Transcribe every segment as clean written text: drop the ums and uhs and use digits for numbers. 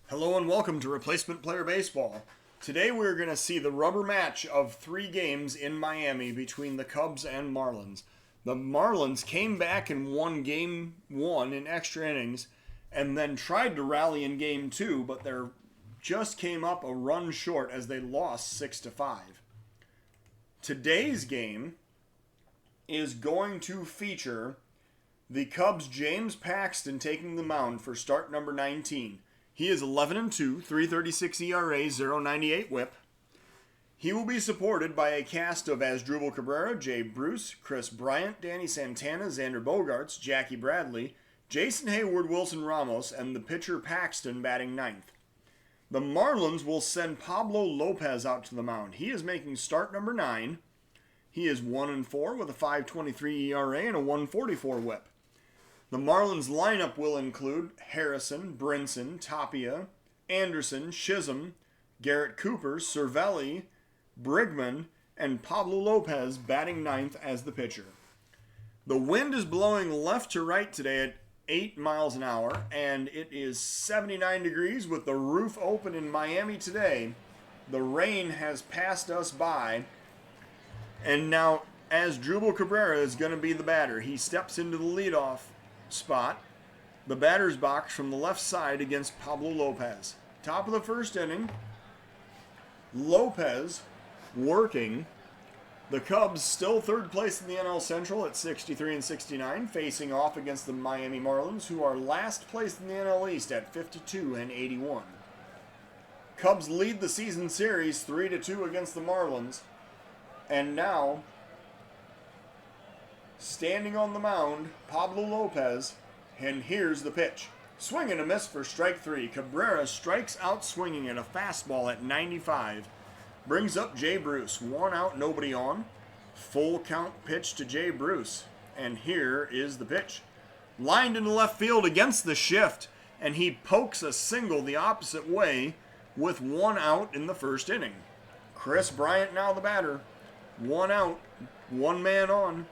Hello and welcome to Replacement Player Baseball. Today we're going to see the rubber match of 3 games in Miami between the Cubs and Marlins. The Marlins came back and won Game 1 in extra innings and then tried to rally in Game 2, but they just came up a run short as they lost 6-5. Today's game is going to feature the Cubs' James Paxton taking the mound for start number 19. He is 11-2, 3.36 ERA, 0.98 WHIP. He will be supported by a cast of Asdrubal Cabrera, Jay Bruce, Chris Bryant, Danny Santana, Xander Bogaerts, Jackie Bradley, Jason Hayward, Wilson Ramos, and the pitcher Paxton batting ninth. The Marlins will send Pablo Lopez out to the mound. He is making start number 9. He is 1-4 with a 5.23 ERA and a 1.44 WHIP. The Marlins lineup will include Harrison, Brinson, Tapia, Anderson, Chisholm, Garrett Cooper, Cervelli, Brigman, and Pablo Lopez batting ninth as the pitcher. The wind is blowing left to right today at 8 miles an hour, and it is 79 degrees with the roof open in Miami today. The rain has passed us by, and now Asdrubal Cabrera is going to be the batter. He steps into the leadoff spot, the batter's box from the left side against Pablo Lopez. Top of the first inning, Lopez working. The Cubs still third place in the NL Central at 63-69, facing off against the Miami Marlins, who are last place in the NL East at 52-81. Cubs lead the season series 3-2 against the Marlins, and now standing on the mound, Pablo Lopez, and here's the pitch. Swing and a miss for strike 3. Cabrera strikes out swinging at a fastball at 95. Brings up Jay Bruce. 1 out, nobody on. Full count pitch to Jay Bruce. And here is the pitch. Lined into left field against the shift, and he pokes a single the opposite way with 1 out in the first inning. Chris Bryant now the batter. 1 out, 1 man on.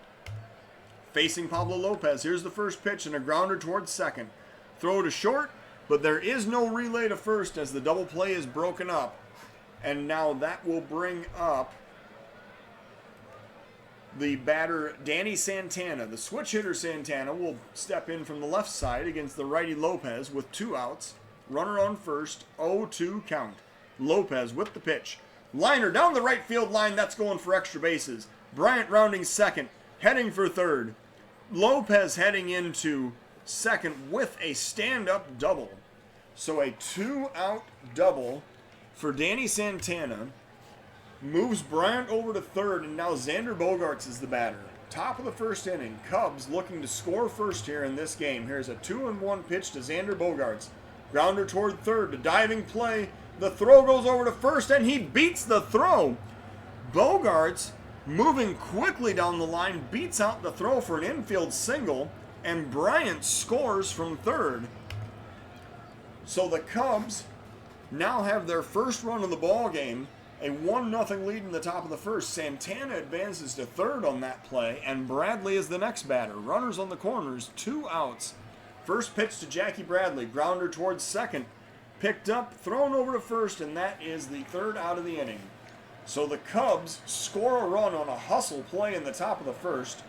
Facing Pablo Lopez, here's the first pitch and a grounder towards second. Throw to short, but there is no relay to first as the double play is broken up. And now that will bring up the batter Danny Santana. The switch hitter Santana will step in from the left side against the righty Lopez with 2 outs. Runner on first, 0-2 count. Lopez with the pitch. Liner down the right field line, that's going for extra bases. Bryant rounding second, heading for third. Lopez heading into second with a stand-up double. So a 2-out double for Danny Santana. Moves Bryant over to third, and now Xander Bogaerts is the batter. Top of the first inning, Cubs looking to score first here in this game. Here's a 2-1 pitch to Xander Bogaerts. Grounder toward third, a diving play. The throw goes over to first, and he beats the throw. Bogaerts, moving quickly down the line, beats out the throw for an infield single, and Bryant scores from third. So the Cubs now have their first run of the ball game, a 1-0 lead in the top of the first. Santana advances to third on that play, and Bradley is the next batter. Runners on the corners, 2 outs. First pitch to Jackie Bradley, grounder towards second, picked up, thrown over to first, and that is the 3rd out of the inning. So the Cubs score a run on a hustle play in the top of the first.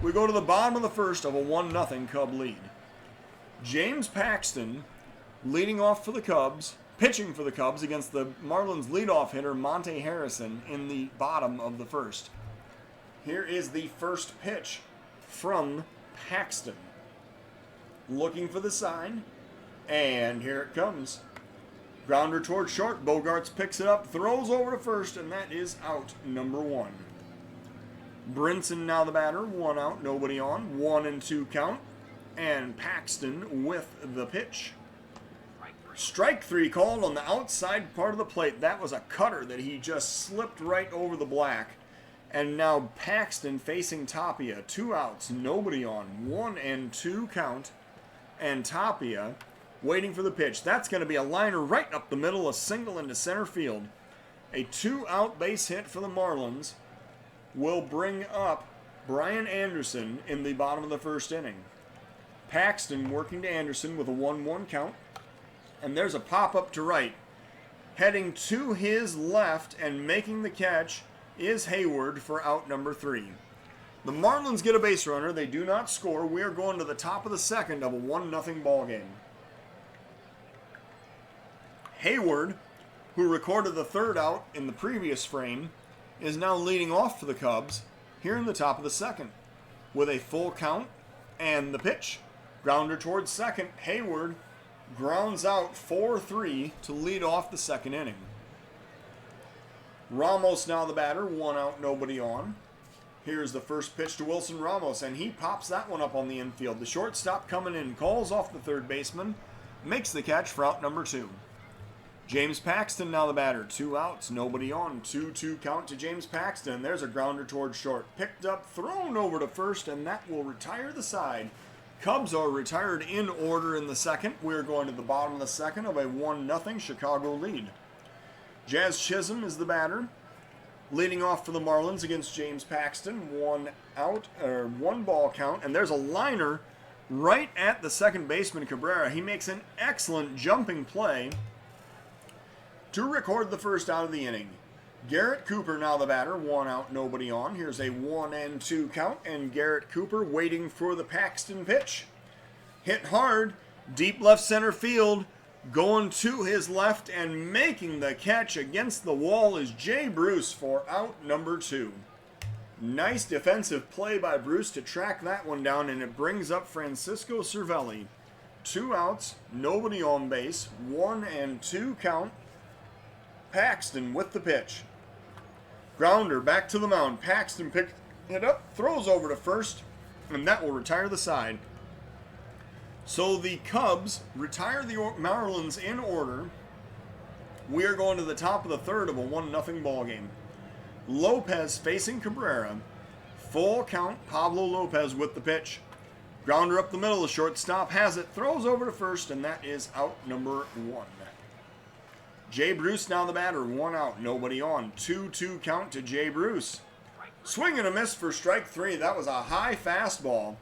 We go to the bottom of the first of a 1-0 Cub lead. James Paxton leading off for the Cubs, pitching for the Cubs against the Marlins leadoff hitter Monte Harrison in the bottom of the first. Here is the first pitch from Paxton. Looking for the sign, and here it comes. Grounder toward short, Bogaerts picks it up, throws over to first, and that is out number 1. Brinson now the batter, 1 out, nobody on, 1-2 count, and Paxton with the pitch. Strike 3 called on the outside part of the plate. That was a cutter that he just slipped right over the black. And now Paxton facing Tapia, 2 outs, nobody on, 1-2 count, and Tapia waiting for the pitch. That's going to be a liner right up the middle, a single into center field. A 2-out base hit for the Marlins will bring up Brian Anderson in the bottom of the first inning. Paxton working to Anderson with a 1-1 count. And there's a pop-up to right. Heading to his left and making the catch is Hayward for out number 3. The Marlins get a base runner. They do not score. We are going to the top of the second of a 1-0 ball game. Hayward, who recorded the third out in the previous frame, is now leading off for the Cubs here in the top of the second with a full count and the pitch. Grounder towards second. Hayward grounds out 4-3 to lead off the second inning. Ramos now the batter, 1 out, nobody on. Here's the first pitch to Wilson Ramos, and he pops that one up on the infield. The shortstop coming in, calls off the third baseman, makes the catch for out number 2. James Paxton now the batter, 2 outs, nobody on. 2-2 count to James Paxton. There's a grounder towards short. Picked up, thrown over to first, and that will retire the side. Cubs are retired in order in the second. We're going to the bottom of the second of a 1-0 Chicago lead. Jazz Chisholm is the batter, leading off for the Marlins against James Paxton. 1 out, or 1 ball count, and there's a liner right at the second baseman Cabrera. He makes an excellent jumping play to record the first out of the inning. Garrett Cooper now the batter, 1 out, nobody on. Here's a 1-2 count, and Garrett Cooper waiting for the Paxton pitch. Hit hard, deep left center field, going to his left and making the catch against the wall is Jay Bruce for out number 2. Nice defensive play by Bruce to track that one down, and it brings up Francisco Cervelli. 2 outs, nobody on base, 1-2 count. Paxton with the pitch. Grounder back to the mound. Paxton picks it up, throws over to first, and that will retire the side. So the Cubs retire the Marlins in order. We are going to the top of the third of a 1-0 ball game. Lopez facing Cabrera. Full count, Pablo Lopez with the pitch. Grounder up the middle, the shortstop has it, throws over to first, and that is out number 1. Jay Bruce now the batter, 1 out, nobody on. 2-2 count to Jay Bruce. Swing and a miss for strike 3. That was a high fastball,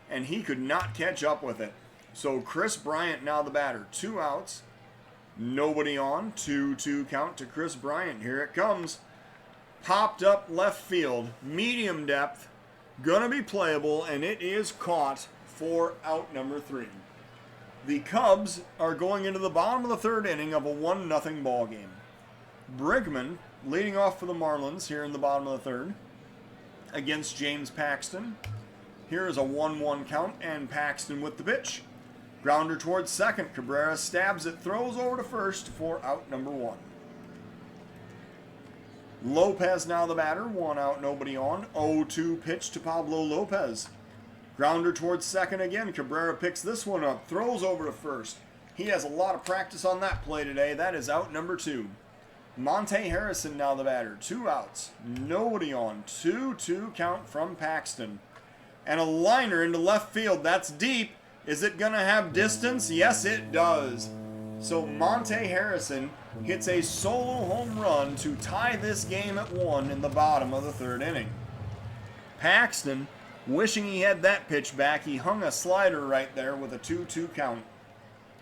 and he could not catch up with it. So Chris Bryant now the batter, 2 outs, nobody on. 2-2 count to Chris Bryant. Here it comes. Popped up left field, medium depth, gonna be playable, and it is caught for out number 3. The Cubs are going into the bottom of the third inning of a 1-0 ball game. Brigman leading off for the Marlins here in the bottom of the third against James Paxton. Here is a 1-1 count, and Paxton with the pitch. Grounder towards second. Cabrera stabs it, throws over to first for out number 1. Lopez now the batter, 1 out, nobody on. 0-2 pitch to Pablo Lopez. Grounder towards second again. Cabrera picks this one up, throws over to first. He has a lot of practice on that play today. That is out number 2. Monte Harrison now the batter, 2 outs, nobody on. 2-2 count from Paxton. And a liner into left field. That's deep. Is it going to have distance? Yes, it does. So Monte Harrison hits a solo home run to tie this game at 1 in the bottom of the third inning. Paxton, wishing he had that pitch back, he hung a slider right there with a 2-2 count.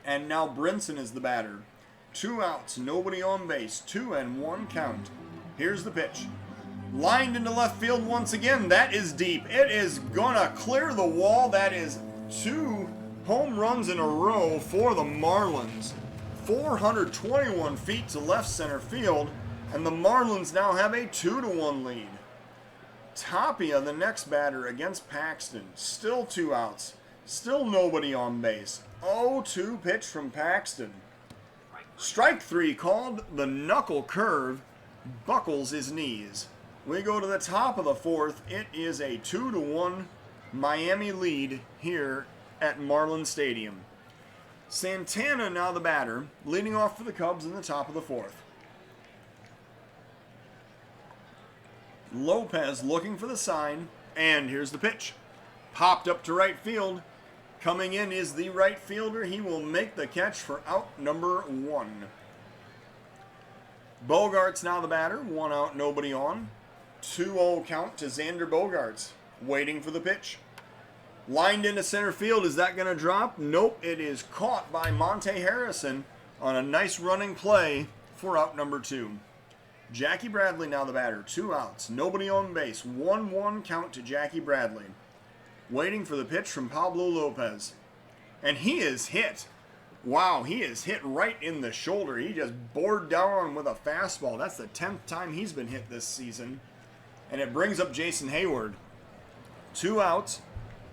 And now Brinson is the batter. 2 outs, nobody on base, 2-1 count. Here's the pitch. Lined into left field once again. That is deep. It is gonna clear the wall. That is 2 home runs in a row for the Marlins. 421 feet to left center field, and the Marlins now have a 2-1 lead. Tapia, the next batter against Paxton. Still 2 outs. Still nobody on base. 0-2 pitch from Paxton. Strike 3 called. The knuckle curve buckles his knees. We go to the top of the fourth. It is a 2-1 Miami lead here at Marlins Stadium. Santana now the batter, leading off for the Cubs in the top of the fourth. Lopez looking for the sign, and here's the pitch. Popped up to right field. Coming in is the right fielder. He will make the catch for out number 1. Bogarts now the batter. 1 out, nobody on. 2-0 count to Xander Bogaerts. Waiting for the pitch. Lined into center field. Is that going to drop? Nope. It is caught by Monte Harrison on a nice running play for out number 2. Jackie Bradley now the batter. 2 outs. Nobody on base. 1-1 count to Jackie Bradley. Waiting for the pitch from Pablo Lopez. And he is hit. Wow, he is hit right in the shoulder. He just bored down with a fastball. That's the 10th time he's been hit this season. And it brings up Jason Hayward. 2 outs.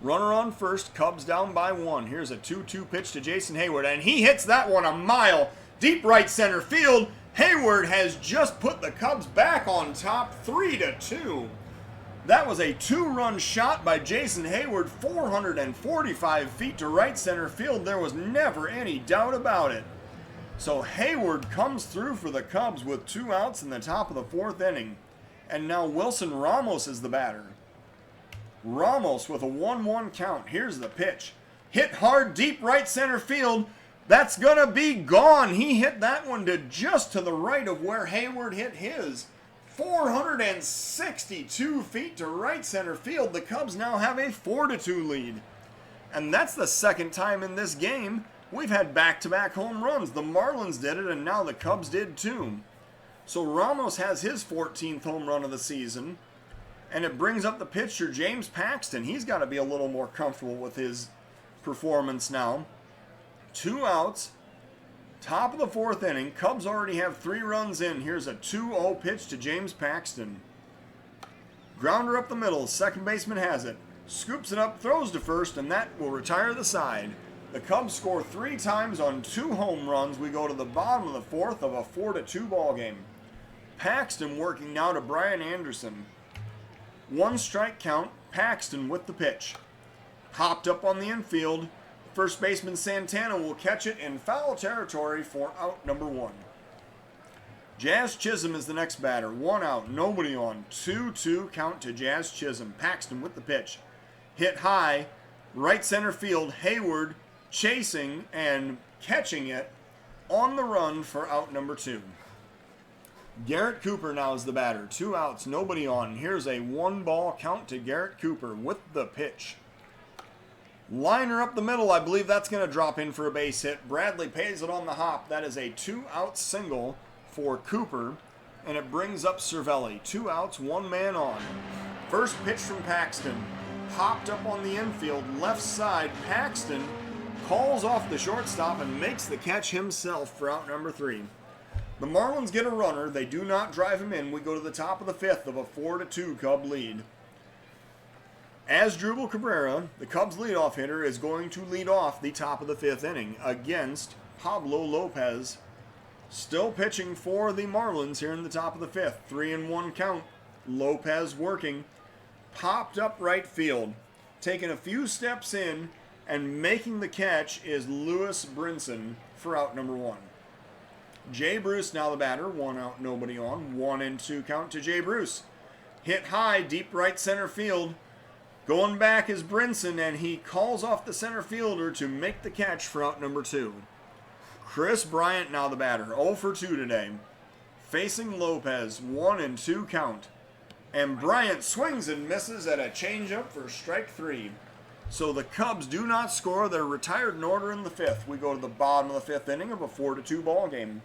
Runner on first. Cubs down by 1. Here's a 2-2 pitch to Jason Hayward. And he hits that one a mile. Deep right center field. Hayward has just put the Cubs back on top 3-2. That was a 2-run shot by Jason Hayward, 445 feet to right center field. There was never any doubt about it. So Hayward comes through for the Cubs with 2 outs in the top of the 4th inning. And now Wilson Ramos is the batter. Ramos with a 1-1 count. Here's the pitch. Hit hard deep right center field. That's going to be gone. He hit that one to just to the right of where Hayward hit his. 462 feet to right center field. The Cubs now have a 4-2 lead. And that's the second time in this game we've had back-to-back home runs. The Marlins did it, and now the Cubs did too. So Ramos has his 14th home run of the season. And it brings up the pitcher, James Paxton. He's got to be a little more comfortable with his performance now. 2 outs. Top of the 4th inning. Cubs already have 3 runs in. Here's a 2-0 pitch to James Paxton. Grounder up the middle. Second baseman has it. Scoops it up, throws to first, and that will retire the side. The Cubs score 3 times on 2 home runs. We go to the bottom of the 4th of a 4-2 ball game. Paxton working now to Brian Anderson. 1 strike count. Paxton with the pitch. Hopped up on the infield. First baseman Santana will catch it in foul territory for out number 1. Jazz Chisholm is the next batter. 1 out, nobody on. 2-2 count to Jazz Chisholm. Paxton with the pitch. Hit high, right center field. Hayward chasing and catching it on the run for out number 2. Garrett Cooper now is the batter. 2 outs, nobody on. Here's a 1-ball count to Garrett Cooper with the pitch. Liner up the middle. I believe that's going to drop in for a base hit. Bradley pays it on the hop. That is a 2-out single for Cooper. And it brings up Cervelli. 2 outs, 1 man on. First pitch from Paxton. Hopped up on the infield, left side. Paxton calls off the shortstop and makes the catch himself for out number 3. The Marlins get a runner. They do not drive him in. We go to the top of the 5th of a 4-2 Cub lead. Asdrubal Cabrera, the Cubs leadoff hitter, is going to lead off the top of the 5th inning against Pablo Lopez. Still pitching for the Marlins here in the top of the 5th. 3-1 count. Lopez working. Popped up right field. Taking a few steps in and making the catch is Lewis Brinson for out number 1. Jay Bruce now the batter. 1 out, nobody on. 1-2 count to Jay Bruce. Hit high, deep right center field. Going back is Brinson, and he calls off the center fielder to make the catch for out number 2. Chris Bryant now the batter, 0 for 2 today. Facing Lopez, 1-2 count. And Bryant swings and misses at a changeup for strike 3. So the Cubs do not score. They're retired in order in the 5th. We go to the bottom of the 5th inning of a 4-2 ball game.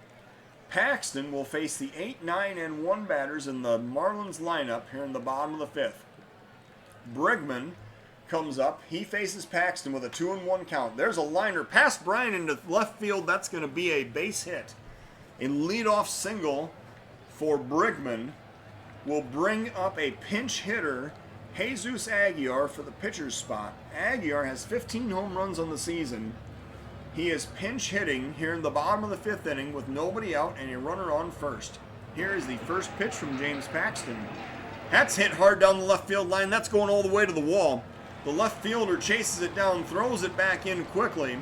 Paxton will face the 8, 9, and 1 batters in the Marlins lineup here in the bottom of the 5th. Bregman comes up. He faces Paxton with a 2-1 count. There's a liner past Bryant into left field. That's going to be a base hit. A leadoff single for Bregman will bring up a pinch hitter, Jesus Aguiar, for the pitcher's spot. Aguiar has 15 home runs on the season. He is pinch hitting here in the bottom of the 5th inning with nobody out and a runner on first. Here is the first pitch from James Paxton. That's hit hard down the left field line. That's going all the way to the wall. The left fielder chases it down, throws it back in quickly.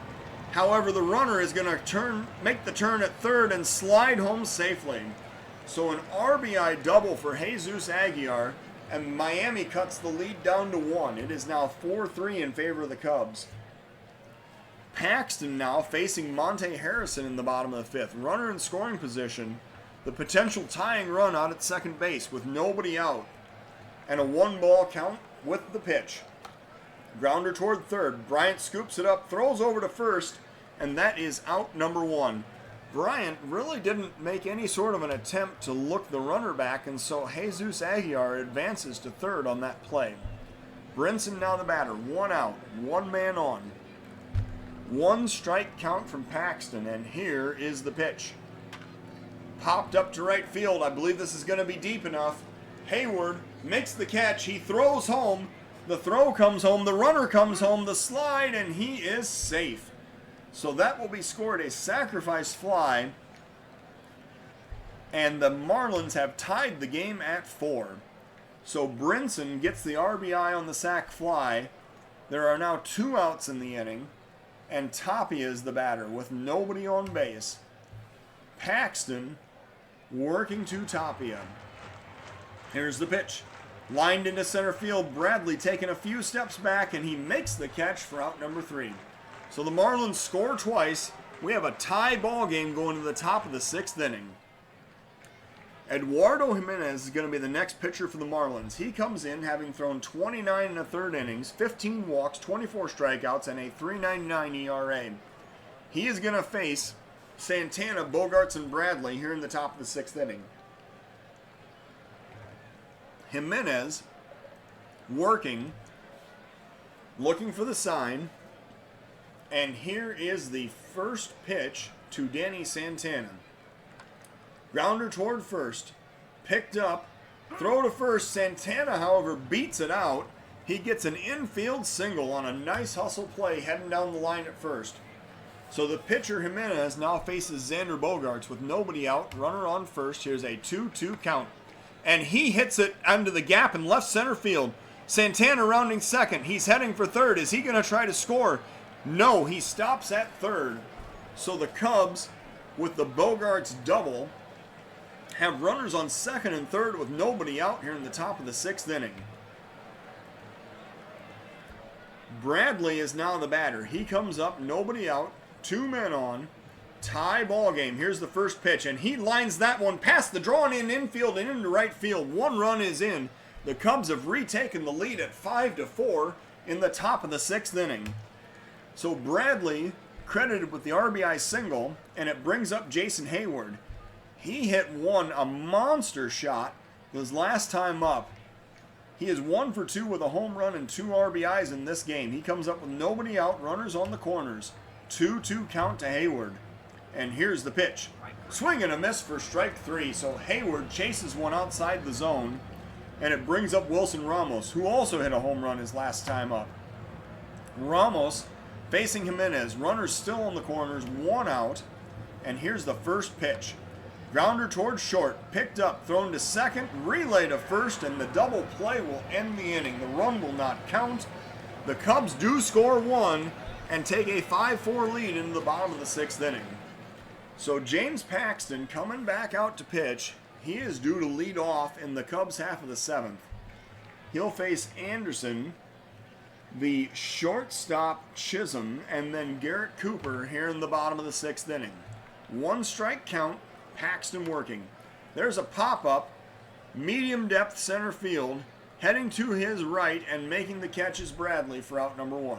However, the runner is going to make the turn at third and slide home safely. So an RBI double for Jesus Aguiar, and Miami cuts the lead down to 1. It is now 4-3 in favor of the Cubs. Paxton now facing Monte Harrison in the bottom of the 5th. Runner in scoring position. The potential tying run out at second base with nobody out. And a 1-ball count with the pitch. Grounder toward third. Bryant scoops it up, throws over to first, and that is out number 1. Bryant really didn't make any sort of an attempt to look the runner back, and so Jesus Aguiar advances to third on that play. Brinson now the batter, 1 out, 1 man on. 1 strike count from Paxton, and here is the pitch. Popped up to right field. I believe this is going to be deep enough. Hayward makes the catch. He throws home. The throw comes home. The runner comes home. The slide, and he is safe. So that will be scored a sacrifice fly. And the Marlins have tied the game at 4. So Brinson gets the RBI on the sac fly. There are now 2 outs in the inning. And Tapia is the batter with nobody on base. Paxton working to Tapia. Here's the pitch. Lined into center field. Bradley taking a few steps back, and he makes the catch for out number 3. So the Marlins score twice. We have a tie ball game going to the top of the 6th inning. Eduardo Jimenez is going to be the next pitcher for the Marlins. He comes in having thrown 29 1/3 innings, 15 walks, 24 strikeouts, and a 3.99 ERA. He is going to face Santana, Bogarts, and Bradley here in the top of the 6th inning. Jimenez working, looking for the sign. And here is the first pitch to Danny Santana. Grounder toward first. Picked up. Throw to first. Santana, however, beats it out. He gets an infield single on a nice hustle play heading down the line at first. So the pitcher, Jimenez, now faces Xander Bogaerts with nobody out. Runner on first. Here's a 2-2 count. And he hits it under the gap in left center field. Santana rounding second. He's heading for third. Is he going to try to score? No, he stops at third. So the Cubs, with the Bogaerts double, have runners on second and third with nobody out here in the top of the 6th inning. Bradley is now the batter. He comes up, nobody out, 2 men on, tie ball game. Here's the first pitch, and he lines that one past the drawn-in infield and into right field. 1 run is in. The Cubs have retaken the lead at 5-4 in the top of the 6th inning. So Bradley credited with the RBI single, and it brings up Jason Hayward. He hit a monster shot his last time up. He is 1 for 2 with a home run and 2 RBIs in this game. He comes up with nobody out, runners on the corners. 2-2 count to Hayward. And here's the pitch. Swing and a miss for strike 3. So Hayward chases one outside the zone, and it brings up Wilson Ramos, who also hit a home run his last time up. Ramos facing Jimenez. Runners still on the corners, 1 out. And here's the first pitch. Grounder towards short, picked up, thrown to second, relay to first, and the double play will end the inning. The run will not count. The Cubs do score 1 and take a 5-4 lead into the bottom of the 6th inning. So James Paxton coming back out to pitch. He is due to lead off in the Cubs half of the 7th. He'll face Anderson, the shortstop Chisholm, and then Garrett Cooper here in the bottom of the 6th inning. 1 strike count, Paxton working. There's a pop-up, medium depth center field, heading to his right and making the catch is Bradley for out number 1.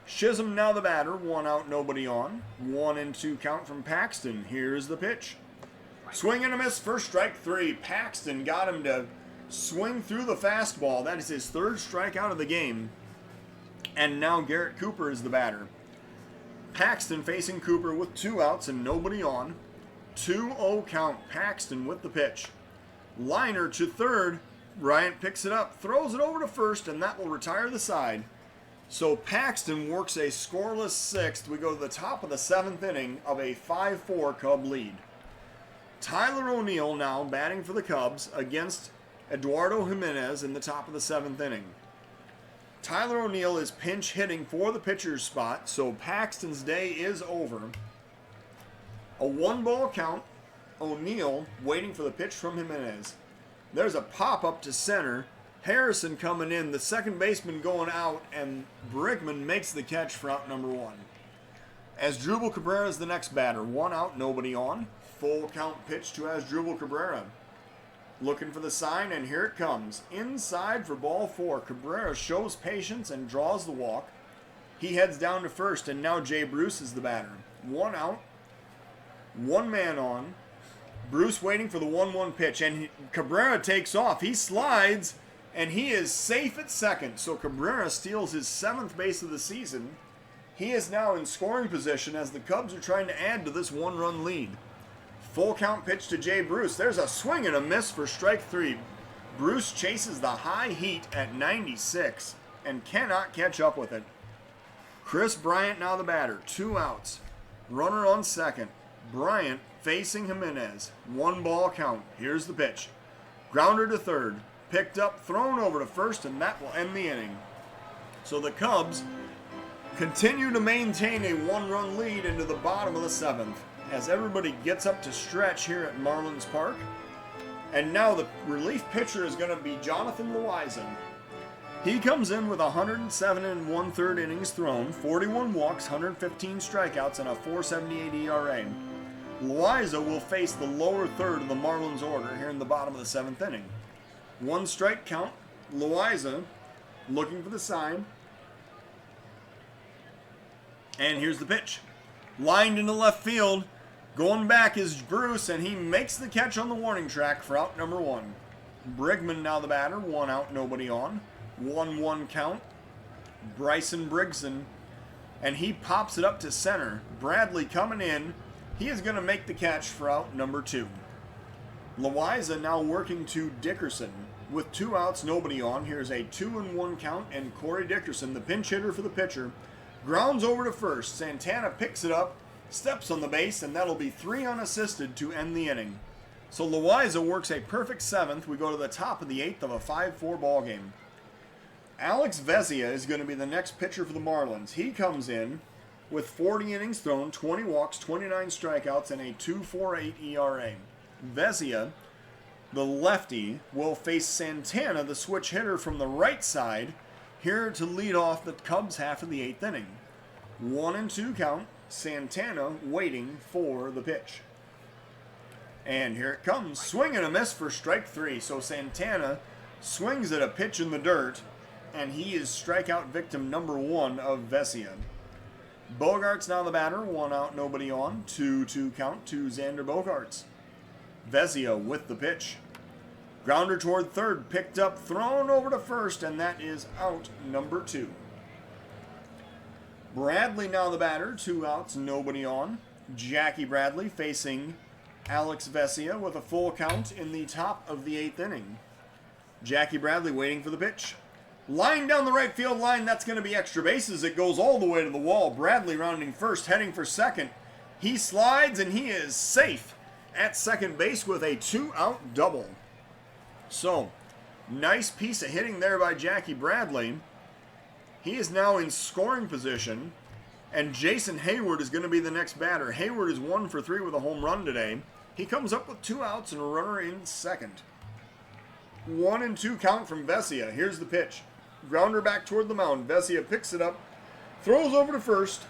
Chisholm now the batter, 1 out, nobody on. 1-2 count from Paxton. Here's the pitch. Swing and a miss for strike 3. Paxton got him to swing through the fastball. That is his 3rd strikeout of the game. And now Garrett Cooper is the batter. Paxton facing Cooper with 2 outs and nobody on. 2-0 count. Paxton with the pitch. Liner to third. Bryant picks it up, throws it over to first, and that will retire the side. So Paxton works a scoreless 6th. We go to the top of the 7th inning of a 5-4 Cub lead. Tyler O'Neill now batting for the Cubs against Eduardo Jimenez in the top of the 7th inning. Tyler O'Neill is pinch hitting for the pitcher's spot, so Paxton's day is over. A 1-ball count. O'Neill waiting for the pitch from Jimenez. There's a pop-up to center. Harrison coming in, the second baseman going out, and Brickman makes the catch for out number 1. Asdrubal Cabrera is the next batter. 1 out, nobody on. Full count pitch to Asdrubal Cabrera. Looking for the sign, and here it comes. Inside for ball 4. Cabrera shows patience and draws the walk. He heads down to first, and now Jay Bruce is the batter. 1 out. One man on. Bruce waiting for the 1-1 pitch, and Cabrera takes off. He slides, and he is safe at second. So Cabrera steals his 7th base of the season. He is now in scoring position as the Cubs are trying to add to this 1-run lead. Full count pitch to Jay Bruce. There's a swing and a miss for strike 3. Bruce chases the high heat at 96 and cannot catch up with it. Chris Bryant now the batter. 2 outs. Runner on second. Bryant facing Jimenez. 1 ball count. Here's the pitch. Grounder to third. Picked up, thrown over to first, and that will end the inning. So the Cubs continue to maintain a 1-run lead into the bottom of the 7th as everybody gets up to stretch here at Marlins Park. And now the relief pitcher is going to be Jonathan Loaiza. He comes in with 107 1/3 innings thrown, 41 walks, 115 strikeouts, and a 4.78 ERA. Loaiza will face the lower third of the Marlins order here in the bottom of the 7th inning. 1 strike count. Loaiza looking for the sign. And here's the pitch. Lined into left field. Going back is Bruce, and he makes the catch on the warning track for out number 1. Brigman now the batter. 1 out, nobody on. 1-1 count. Bryson Brigson. And he pops it up to center. Bradley coming in. He is going to make the catch for out number 2. Loaiza now working to Dickerson. With 2 outs, nobody on. Here's a 2-1 count, and Corey Dickerson, the pinch hitter for the pitcher, grounds over to first. Santana picks it up, steps on the base, and that'll be 3 unassisted to end the inning. So Loaiza works a perfect 7th. We go to the top of the 8th of a 5-4 ball game. Alex Vezia is going to be the next pitcher for the Marlins. He comes in with 40 innings thrown, 20 walks, 29 strikeouts, and a 2.48 ERA. Vezia, the lefty, will face Santana, the switch hitter from the right side, here to lead off the Cubs half of the 8th inning. 1-2 count. Santana waiting for the pitch. And here it comes. Swing and a miss for strike 3. So Santana swings at a pitch in the dirt, and he is strikeout victim number 1 of Vezia. Bogarts now the batter. 1 out, nobody on. 2-2 count to Xander Bogaerts. Vezia with the pitch. Grounder toward third, picked up, thrown over to first, and that is out number 2. Bradley now the batter. 2 outs, nobody on. Jackie Bradley facing Alex Vezia with a full count in the top of the 8th inning. Jackie Bradley waiting for the pitch. Line down the right field line, that's going to be extra bases. It goes all the way to the wall. Bradley rounding first, heading for second. He slides, and he is safe at second base with a 2-out double. So, nice piece of hitting there by Jackie Bradley. He is now in scoring position, and Jason Hayward is going to be the next batter. Hayward is 1 for 3 with a home run today. He comes up with 2 outs and a runner in second. 1-2 count from Vezia. Here's the pitch. Grounder back toward the mound. Vezia picks it up, throws over to first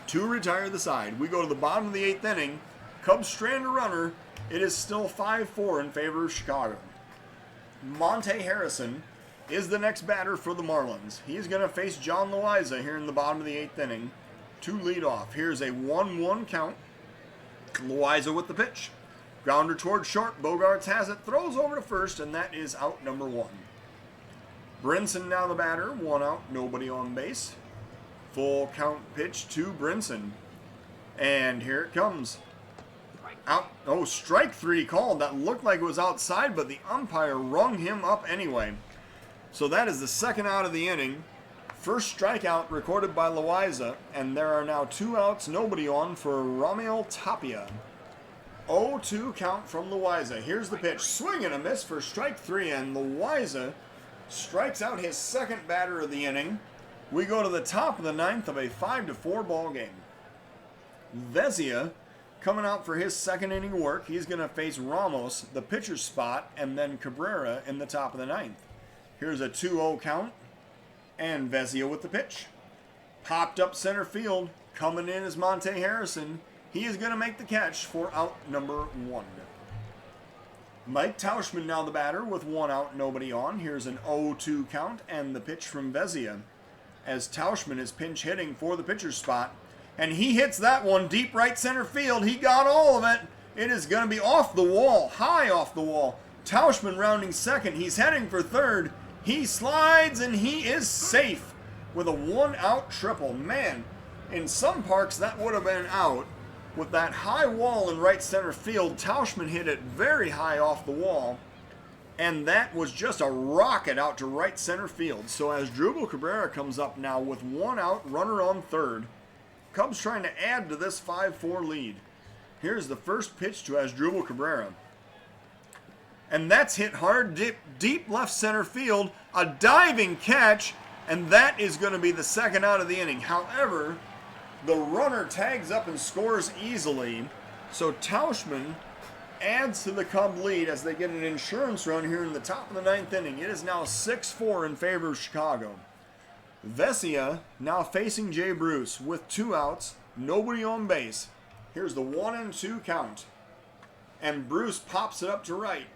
to retire the side. We go to the bottom of the 8th inning. Cubs strand a runner. It is still 5-4 in favor of Chicago. Monte Harrison is the next batter for the Marlins. He is going to face John Loaiza here in the bottom of the 8th inning to lead off. Here's a 1-1 count. Loaiza with the pitch. Grounder toward short. Bogarts has it, throws over to first, and that is out number 1. Brinson now the batter. 1 out, nobody on base. Full count pitch to Brinson. And here it comes. Out. Oh, strike 3 called. That looked like it was outside, but the umpire rung him up anyway. So that is the 2nd out of the inning. First strikeout recorded by Loaiza, and there are now 2 outs, nobody on for Raimel Tapia. 0-2 count from Loaiza. Here's the pitch. Swing and a miss for strike 3, and Loaiza strikes out his 2nd batter of the inning. We go to the top of the 9th of a 5-4 ball game. Vezia coming out for his 2nd inning work. He's going to face Ramos, the pitcher's spot, and then Cabrera in the top of the 9th. Here's a 2-0 count, and Vezia with the pitch. Popped up center field. Coming in is Monte Harrison. He is going to make the catch for out number 1. Mike Tauschman now the batter with 1 out, nobody on. Here's an 0-2 count, and the pitch from Vezia. As Tauschman is pinch hitting for the pitcher's spot, And he hits that one deep right center field. He got all of it. It is going to be off the wall, high off the wall. Tauschman rounding second. He's heading for third. He slides and he is safe with a 1-out triple. Man, in some parks that would have been out. With that high wall in right center field, Tauschman hit it very high off the wall. And that was just a rocket out to right center field. So as Asdrubal Cabrera comes up now with 1 out, runner on third. Cubs trying to add to this 5-4 lead. Here's the first pitch to Asdrubal Cabrera. And that's hit hard, deep left center field. A diving catch, and that is going to be the second out of the inning. However, the runner tags up and scores easily. So Tauschman adds to the Cub lead as they get an insurance run here in the top of the 9th inning. It is now 6-4 in favor of Chicago. Vesia now facing Jay Bruce with 2 outs, nobody on base. Here's the 1-2 count. And Bruce pops it up to right.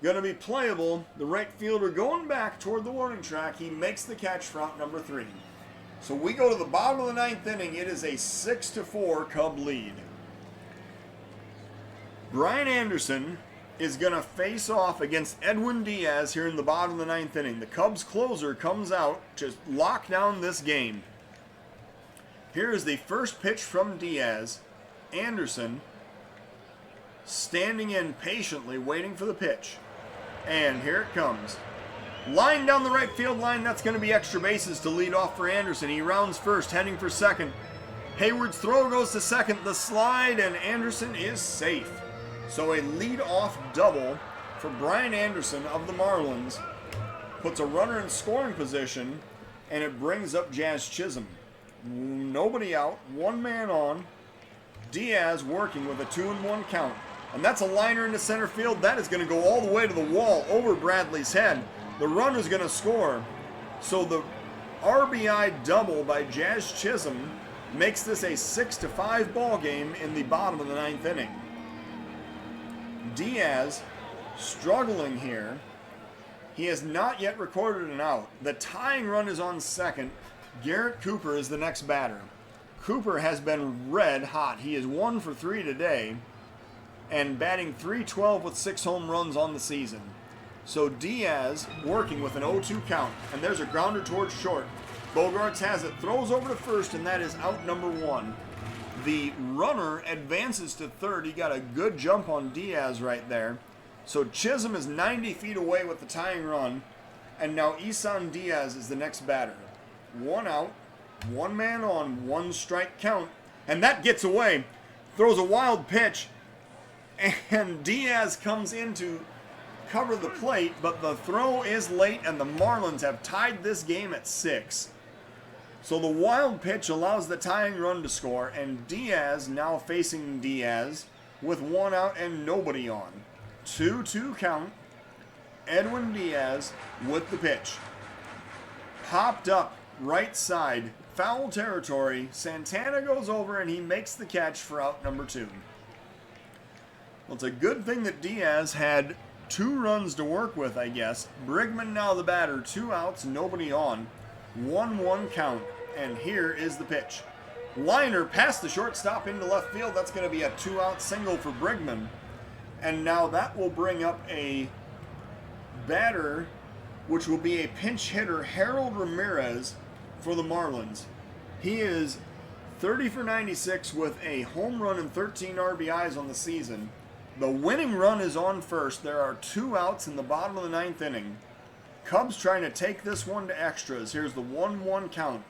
Going to be playable. The right fielder going back toward the warning track. He makes the catch for out number 3. So we go to the bottom of the 9th inning. It is a 6-4 Cub lead. Brian Anderson is going to face off against Edwin Diaz here in the bottom of the 9th inning. The Cubs closer comes out to lock down this game. Here is the first pitch from Diaz. Anderson standing in patiently, waiting for the pitch. And here it comes. Line down the right field line. That's going to be extra bases to lead off for Anderson. He rounds first, heading for second. Hayward's throw goes to second. The slide, and Anderson is safe. So a lead-off double for Brian Anderson of the Marlins. Puts a runner in scoring position, and it brings up Jazz Chisholm. Nobody out, 1 man on. Diaz working with a 2-1 count. And that's a liner into center field. That is going to go all the way to the wall over Bradley's head. The runner's going to score. So the RBI double by Jazz Chisholm makes this a 6-5 ball game in the bottom of the 9th inning. Diaz struggling here. He has not yet recorded an out. The tying run is on second. Garrett Cooper is the next batter. Cooper has been red hot. He is 1 for 3 today and batting .312 with 6 home runs on the season. So Diaz working with an 0-2 count, and there's a grounder towards short. Bogarts has it, throws over to first, and that is out number 1. The runner advances to third. He got a good jump on Diaz right there. So Chisholm is 90 feet away with the tying run, and now Isan Diaz is the next batter. 1 out, 1 man on, 1 strike count, and that gets away. Throws a wild pitch, and Diaz comes in to cover the plate, but the throw is late, and the Marlins have tied this game at 6. So the wild pitch allows the tying run to score, and Diaz now facing Diaz with 1 out and nobody on. 2-2 count. Edwin Diaz with the pitch. Popped up right side, foul territory. Santana goes over and he makes the catch for out number 2. Well, it's a good thing that Diaz had 2 runs to work with, I guess. Brigman now the batter, 2 outs, nobody on. 1-1 count, and here is the pitch. Liner past the shortstop into left field. That's going to be a 2-out single for Brigman. And now that will bring up a batter, which will be a pinch hitter, Harold Ramirez, for the Marlins. He is 30 for 96 with a home run and 13 RBIs on the season. The winning run is on first. There are 2 outs in the bottom of the 9th inning. Cubs trying to take this one to extras. Here's the 1-1 count.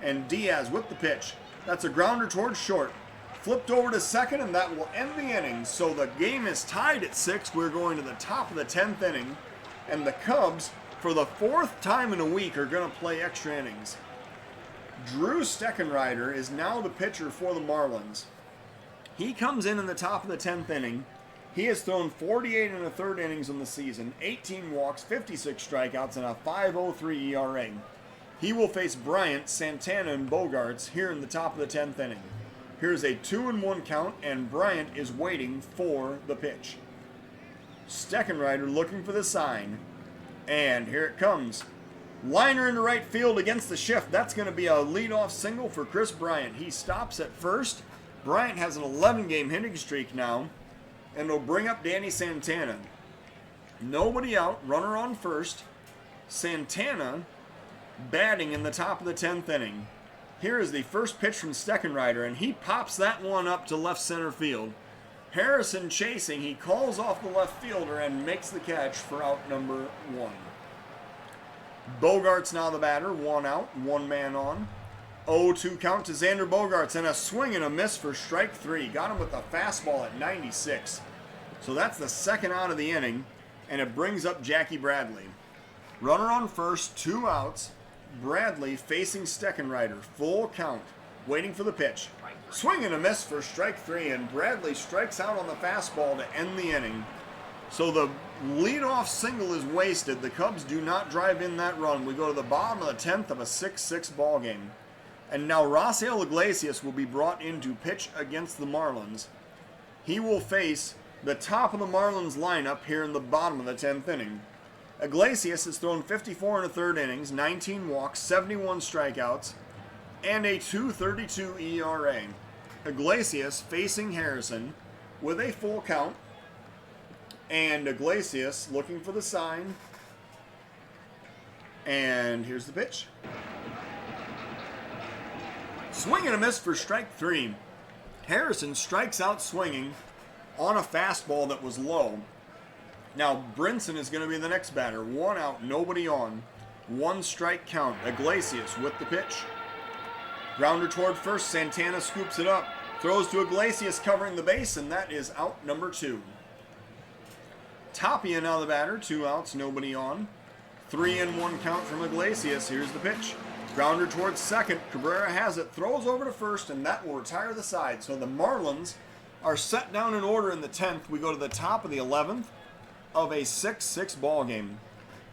And Diaz with the pitch. That's a grounder towards short. Flipped over to second, and that will end the inning. So the game is tied at 6. We're going to the top of the 10th inning. And the Cubs, for the 4th time in a week, are going to play extra innings. Drew Steckenrider is now the pitcher for the Marlins. He comes in the top of the 10th inning. He has thrown 48 and a third innings in the season, 18 walks, 56 strikeouts, and a 5.03 ERA. He will face Bryant, Santana, and Bogarts here in the top of the 10th inning. Here's a 2-1 count, and Bryant is waiting for the pitch. Steckenrider looking for the sign, and here it comes. Liner into right field against the shift. That's going to be a leadoff single for Chris Bryant. He stops at first. Bryant has an 11-game hitting streak now, and it'll bring up Danny Santana. Nobody out, runner on first. Santana batting in the top of the 10th inning. Here is the first pitch from Steckenrider, and he pops that one up to left center field. Harrison chasing, he calls off the left fielder and makes the catch for out number 1. Bogarts now the batter, 1 out, 1 man on. 0-2 count to Xander Bogarts, and a swing and a miss for strike 3. Got him with a fastball at 96. So that's the second out of the inning, and it brings up Jackie Bradley. Runner on first, 2 outs. Bradley facing Steckenrider, full count, waiting for the pitch. Swing and a miss for strike 3, and Bradley strikes out on the fastball to end the inning. So the leadoff single is wasted. The Cubs do not drive in that run. We go to the bottom of the 10th of a 6-6 ball game. And now Rafael Iglesias will be brought in to pitch against the Marlins. He will face the top of the Marlins lineup here in the bottom of the 10th inning. Iglesias has thrown 54 1/3 innings, 19 walks, 71 strikeouts, and a 2.32 ERA. Iglesias facing Harrison with a full count. And Iglesias looking for the sign. And here's the pitch. Swing and a miss for strike 3. Harrison strikes out swinging on a fastball that was low. Now Brinson is going to be the next batter. 1 out, nobody on. 1 strike count. Iglesias with the pitch. Grounder toward first. Santana scoops it up. Throws to Iglesias covering the base, and that is out number 2. Tapia now the batter. 2 outs, nobody on. 3-1 count from Iglesias. Here's the pitch. Grounder towards second. Cabrera has it. Throws over to first, and that will retire the side. So the Marlins are set down in order in the 10th. We go to the top of the 11th of a 6-6 ball game.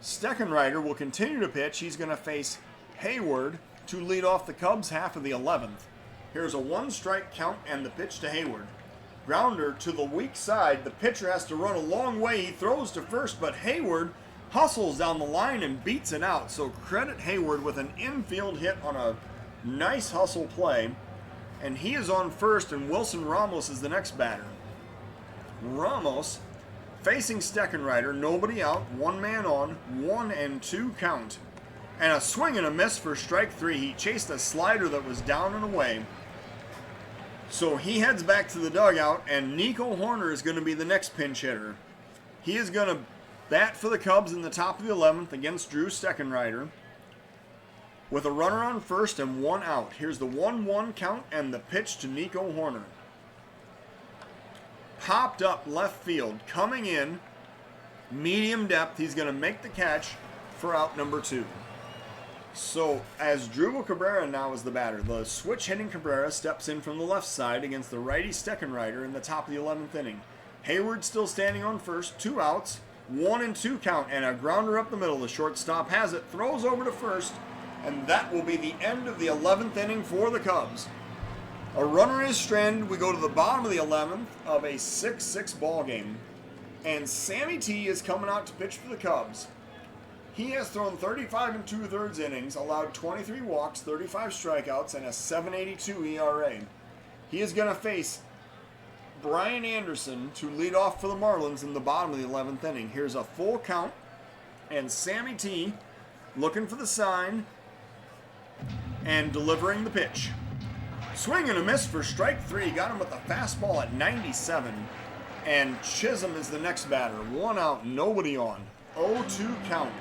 Steckenrider will continue to pitch. He's going to face Hayward to lead off the Cubs half of the 11th. Here's a 1-strike count and the pitch to Hayward. Grounder to the weak side. The pitcher has to run a long way. He throws to first, but Hayward hustles down the line and beats it out. So credit Hayward with an infield hit on a nice hustle play. And he is on first, and Wilson Ramos is the next batter. Ramos facing Steckenrider, nobody out, 1 man on, 1-2 count. And a swing and a miss for strike 3. He chased a slider that was down and away. So he heads back to the dugout, and Nico Horner is going to be the next pinch hitter. He is going to bat for the Cubs in the top of the 11th against Drew Steckenrider with a runner on first and 1 out. Here's the 1-1 count and the pitch to Nico Horner. Popped up left field, coming in, medium depth. He's going to make the catch for out number 2. So as Drew Cabrera now is the batter, the switch hitting Cabrera steps in from the left side against the righty Steckenrider in the top of the 11th inning. Hayward still standing on first, 2 outs, 1-2 count, and a grounder up the middle. The shortstop has it, throws over to first, and that will be the end of the 11th inning for the Cubs. A runner is stranded. We go to the bottom of the 11th of a 6-6 ball game, and Sammy T is coming out to pitch for the Cubs. He has thrown 35 2/3 innings, allowed 23 walks, 35 strikeouts, and a 7.82 ERA. He is going to face Brian Anderson to lead off for the Marlins in the bottom of the 11th inning. Here's a full count, and Sammy T looking for the sign and delivering the pitch. Swing and a miss for strike 3. Got him with a fastball at 97. And Chisholm is the next batter. 1 out, nobody on. 0-2 count.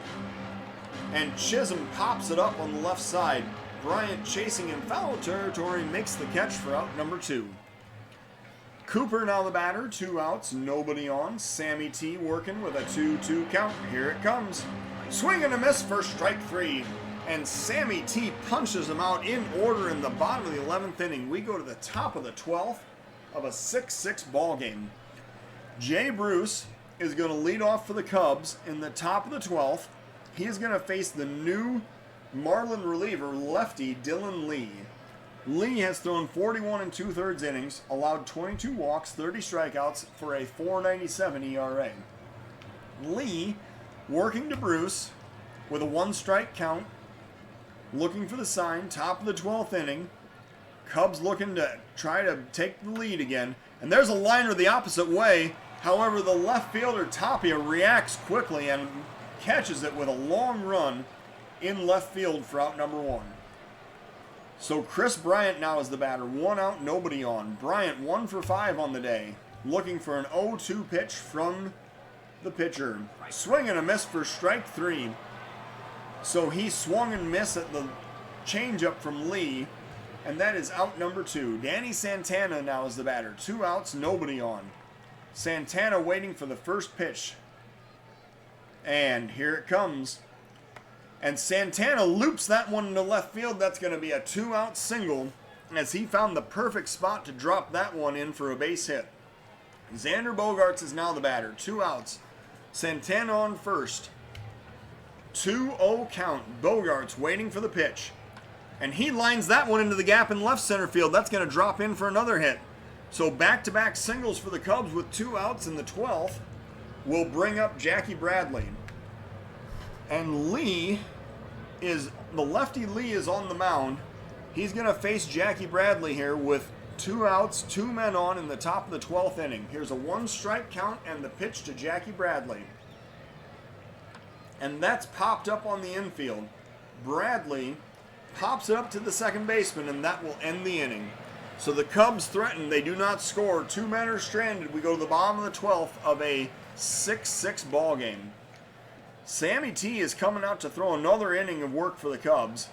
And Chisholm pops it up on the left side. Bryant chasing in foul territory makes the catch for out number 2. Cooper now the batter. 2 outs, nobody on. Sammy T working with a 2-2 count. Here it comes. Swing and a miss for strike 3. And Sammy T punches him out in order in the bottom of the 11th inning. We go to the top of the 12th of a 6-6 ball game. Jay Bruce is going to lead off for the Cubs in the top of the 12th. He is going to face the new Marlin reliever, lefty Dylan Lee. Lee has thrown 41 2/3 innings, allowed 22 walks, 30 strikeouts for a 4.97 ERA. Lee working to Bruce. with a 1-strike count. Looking for the sign, top of the 12th inning. Cubs looking to try to take the lead again. And there's a liner the opposite way. However, the left fielder Tapia reacts quickly and catches it with a long run in left field for out number 1. So Chris Bryant now is the batter. 1 out, nobody on. Bryant 1 for 5 on the day. Looking for an 0-2 pitch from the pitcher. Swing and a miss for strike 3. So he swung and missed at the changeup from Lee. And that is out number 2. Danny Santana now is the batter. 2 outs, nobody on. Santana waiting for the first pitch. And here it comes. And Santana loops that one into left field. That's going to be a 2-out single as he found the perfect spot to drop that one in for a base hit. Xander Bogaerts is now the batter. 2 outs. Santana on first. 2-0 count. Bogaerts waiting for the pitch. And he lines that one into the gap in left center field. That's going to drop in for another hit. So back-to-back singles for the Cubs with 2 outs in the 12th will bring up Jackie Bradley. And the lefty Lee is on the mound. He's going to face Jackie Bradley here with 2 outs, 2 men on in the top of the 12th inning. Here's a 1-strike count and the pitch to Jackie Bradley. And that's popped up on the infield. Bradley pops it up to the second baseman, and that will end the inning. So the Cubs threaten. They do not score. 2 men are stranded. We go to the bottom of the 12th of a 6-6 ball game. Sammy T is coming out to throw another inning of work for the Cubs.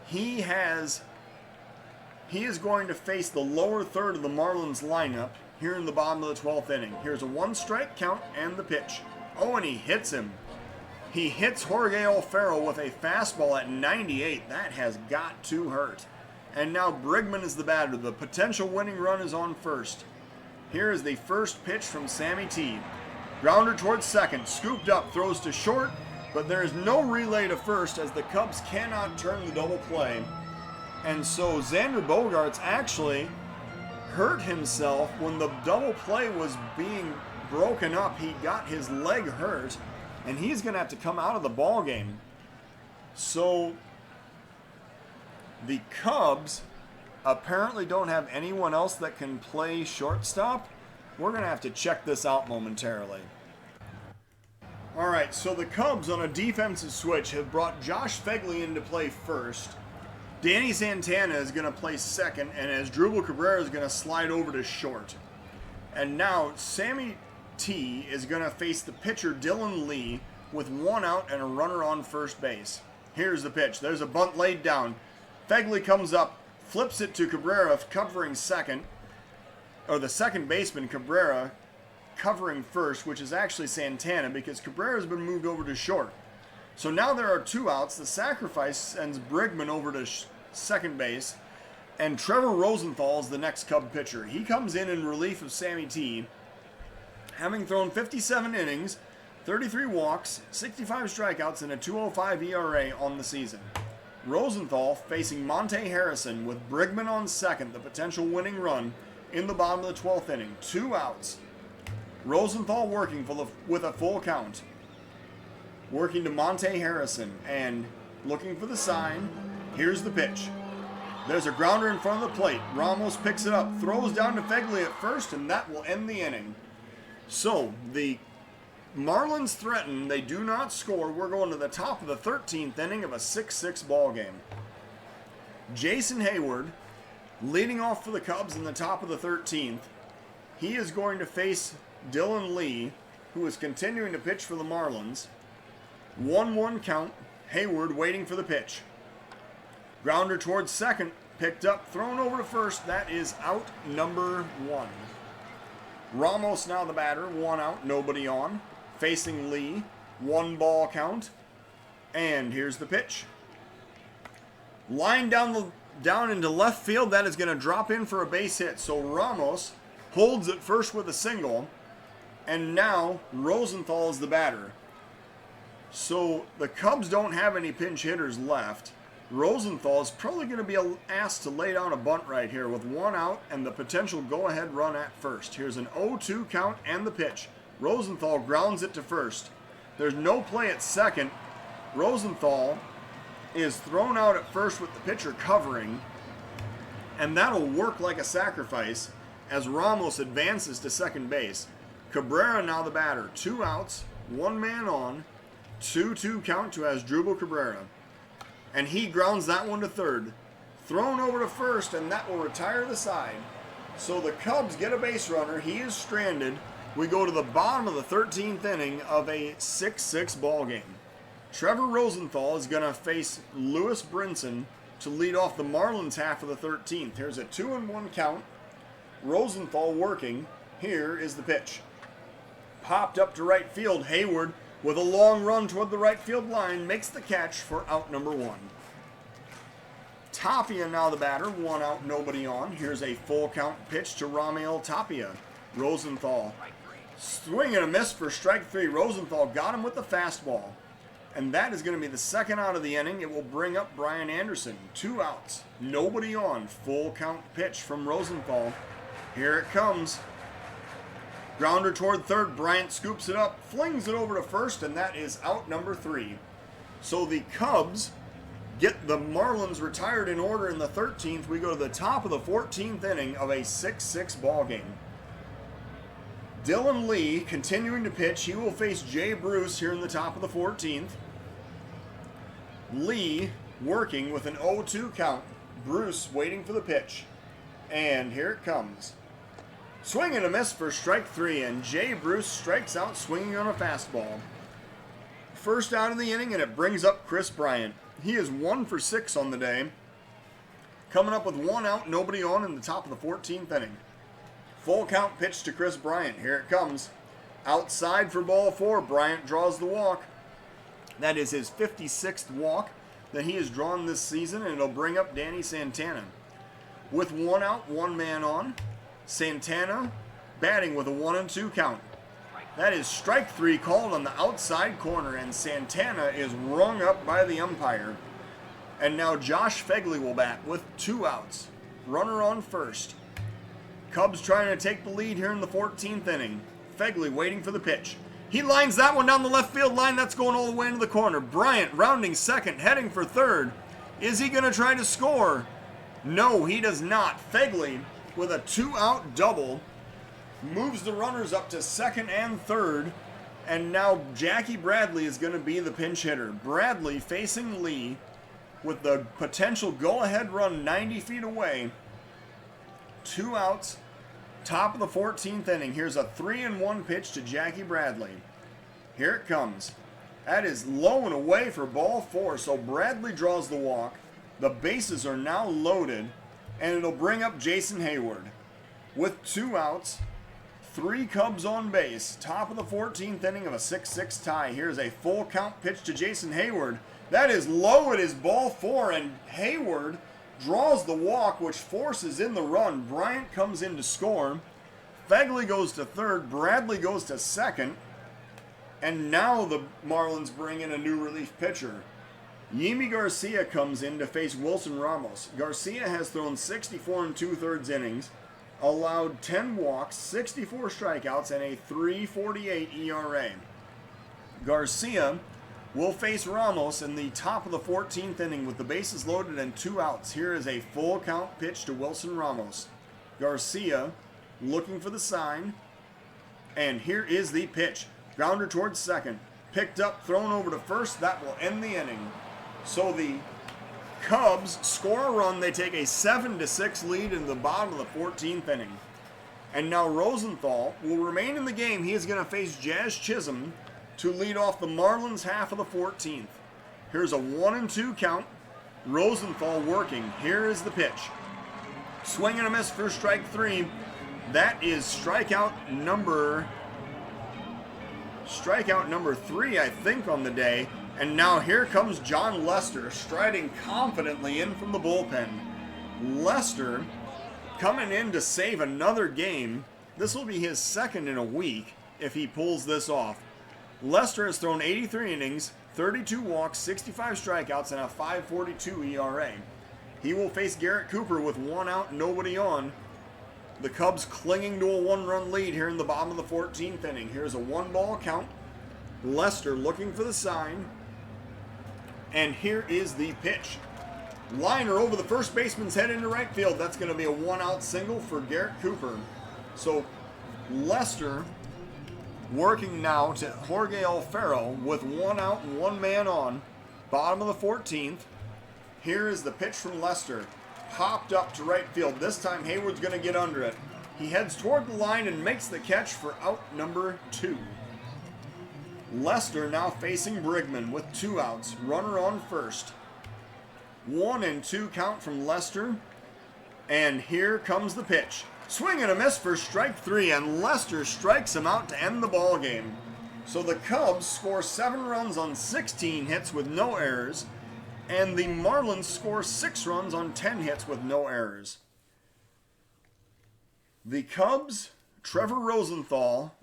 He is going to face the lower third of the Marlins lineup here in the bottom of the 12th inning. Here's a 1-strike count and the pitch. Oh, and he hits him. He hits Jorge Alfaro with a fastball at 98. That has got to hurt. And now Brigman is the batter. The potential winning run is on first. Here is the first pitch from Sammy T. Grounder towards second. Scooped up. Throws to short. But there is no relay to first as the Cubs cannot turn the double play. And so Xander Bogaerts actually hurt himself when the double play was being broken up. He got his leg hurt. And he's going to have to come out of the ball game. So the Cubs apparently don't have anyone else that can play shortstop. We're going to have to check this out momentarily. All right, so the Cubs on a defensive switch have brought Josh Phegley into play first. Danny Santana is going to play second, and Asdrubal Cabrera is going to slide over to short. And now Sammy T is going to face the pitcher Dylan Lee with 1 out and a runner on first base. Here's the pitch. There's a bunt laid down. Phegley comes up, flips it to Cabrera covering second, or the second baseman Cabrera covering first, which is actually Santana because Cabrera has been moved over to short. So now there are 2 outs. The sacrifice sends Brigman over to second base, and Trevor Rosenthal is the next Cub pitcher. He comes in relief of Sammy T, having thrown 57 innings, 33 walks, 65 strikeouts, and a 2.05 ERA on the season. Rosenthal facing Monte Harrison with Brigman on second, the potential winning run in the bottom of the 12th inning. 2 outs. Rosenthal working with a full count. Working to Monte Harrison and looking for the sign. Here's the pitch. There's a grounder in front of the plate. Ramos picks it up, throws down to Phegley at first, and that will end the inning. So, the Marlins threaten. They do not score. We're going to the top of the 13th inning of a 6-6 ball game. Jason Hayward leading off for the Cubs in the top of the 13th. He is going to face Dylan Lee, who is continuing to pitch for the Marlins. 1-1 count. Hayward waiting for the pitch. Grounder towards second. Picked up, thrown over to first. That is out number 1. Ramos now the batter, 1 out, nobody on. Facing Lee, 1 ball count. And here's the pitch. Line down into left field, that is going to drop in for a base hit. So Ramos holds it first with a single. And now Rosenthal is the batter. So the Cubs don't have any pinch hitters left. Rosenthal is probably going to be asked to lay down a bunt right here with 1 out and the potential go-ahead run at first. Here's an 0-2 count and the pitch. Rosenthal grounds it to first. There's no play at second, Rosenthal is thrown out at first with the pitcher covering, and that'll work like a sacrifice as Ramos advances to second base. Cabrera now the batter. 2 outs, 1 man on, 2-2 count to Asdrubal Cabrera. And he grounds that one to third. Thrown over to first, and that will retire the side. So the Cubs get a base runner. He is stranded. We go to the bottom of the 13th inning of a 6-6 ball game. Trevor Rosenthal is going to face Lewis Brinson to lead off the Marlins half of the 13th. Here's a 2-1 count. Rosenthal working. Here is the pitch. Popped up to right field. Hayward, with a long run toward the right field line, makes the catch for out number 1. Tapia now the batter. 1 out, nobody on. Here's a full count pitch to Ramiel Tapia. Rosenthal, swing and a miss for strike 3. Rosenthal got him with the fastball. And that is going to be the second out of the inning. It will bring up Brian Anderson. 2 outs, nobody on. Full count pitch from Rosenthal. Here it comes. Grounder toward third. Bryant scoops it up, flings it over to first, and that is out number 3. So the Cubs get the Marlins retired in order in the 13th. We go to the top of the 14th inning of a 6-6 ball game. Dylan Lee continuing to pitch. He will face Jay Bruce here in the top of the 14th. Lee working with an 0-2 count. Bruce waiting for the pitch. And here it comes. Swing and a miss for strike 3, and Jay Bruce strikes out swinging on a fastball. First out of the inning, and it brings up Chris Bryant. He is 1 for 6 on the day. Coming up with 1 out, nobody on in the top of the 14th inning. Full count pitch to Chris Bryant. Here it comes. Outside for ball 4. Bryant draws the walk. That is his 56th walk that he has drawn this season, and it'll bring up Danny Santana. With 1 out, 1 man on. Santana batting with a 1-2 count. That is strike 3 called on the outside corner, and Santana is rung up by the umpire. And now Josh Fegley will bat with 2 outs. Runner on first. Cubs trying to take the lead here in the 14th inning. Fegley waiting for the pitch. He lines that one down the left field line. That's going all the way into the corner. Bryant rounding second, heading for third. Is he going to try to score? No, he does not. Fegley, with a 2-out double, moves the runners up to second and third. And now Jackie Bradley is going to be the pinch hitter. Bradley facing Lee with the potential go-ahead run 90 feet away. 2 outs. Top of the 14th inning. Here's a 3-1 pitch to Jackie Bradley. Here it comes. That is low and away for ball 4. So Bradley draws the walk. The bases are now loaded. And it'll bring up Jason Hayward. With 2 outs, 3 Cubs on base. Top of the 14th inning of a 6-6 tie. Here's a full count pitch to Jason Hayward. That is low. It is ball 4. And Hayward draws the walk, which forces in the run. Bryant comes in to score. Fegley goes to third. Bradley goes to second. And now the Marlins bring in a new relief pitcher. Yimi Garcia comes in to face Wilson Ramos. Garcia has thrown 64 2/3 innings, allowed 10 walks, 64 strikeouts, and a 3.48 ERA. Garcia will face Ramos in the top of the 14th inning with the bases loaded and 2 outs. Here is a full count pitch to Wilson Ramos. Garcia looking for the sign, and here is the pitch. Grounder towards second. Picked up, thrown over to first. That will end the inning. So the Cubs score a run. They take a 7-6 lead in the bottom of the 14th inning. And now Rosenthal will remain in the game. He is going to face Jazz Chisholm to lead off the Marlins half of the 14th. Here's a 1-2 count. Rosenthal working. Here is the pitch. Swing and a miss for strike 3. That is strikeout number 3, I think, on the day. And now here comes John Lester striding confidently in from the bullpen. Lester coming in to save another game. This will be his second in a week if he pulls this off. Lester has thrown 83 innings, 32 walks, 65 strikeouts, and a 5.42 ERA. He will face Garrett Cooper with 1 out, nobody on. The Cubs clinging to a 1-run lead here in the bottom of the 14th inning. Here's a 1-ball count. Lester looking for the sign. And here is the pitch. Liner over the first baseman's head into right field. That's going to be a 1-out single for Garrett Cooper. So Lester working now to Jorge Alfaro with 1 out and 1 man on. Bottom of the 14th. Here is the pitch from Lester. Popped up to right field. This time Hayward's going to get under it. He heads toward the line and makes the catch for out number 2. Lester now facing Brigman with 2 outs. Runner on first. 1-2 count from Lester. And here comes the pitch. Swing and a miss for strike 3, and Lester strikes him out to end the ball game. So the Cubs score 7 runs on 16 hits with no errors, and the Marlins score 6 runs on 10 hits with no errors. The Cubs, Trevor Rosenthal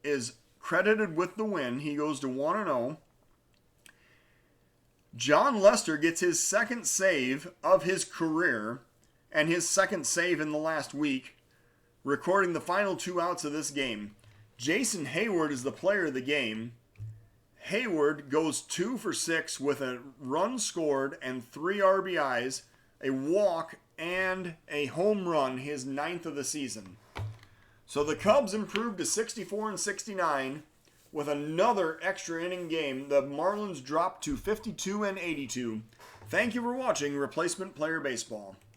is credited with the win. He goes to 1-0. John Lester gets his second save of his career and his second save in the last week, recording the final 2 outs of this game. Jason Hayward is the player of the game. Hayward goes 2 for 6 with a run scored and 3 RBIs, a walk, and a home run, his 9th of the season. So the Cubs improved to 64-69 with another extra inning game. The Marlins dropped to 52-82. Thank you for watching Replacement Player Baseball.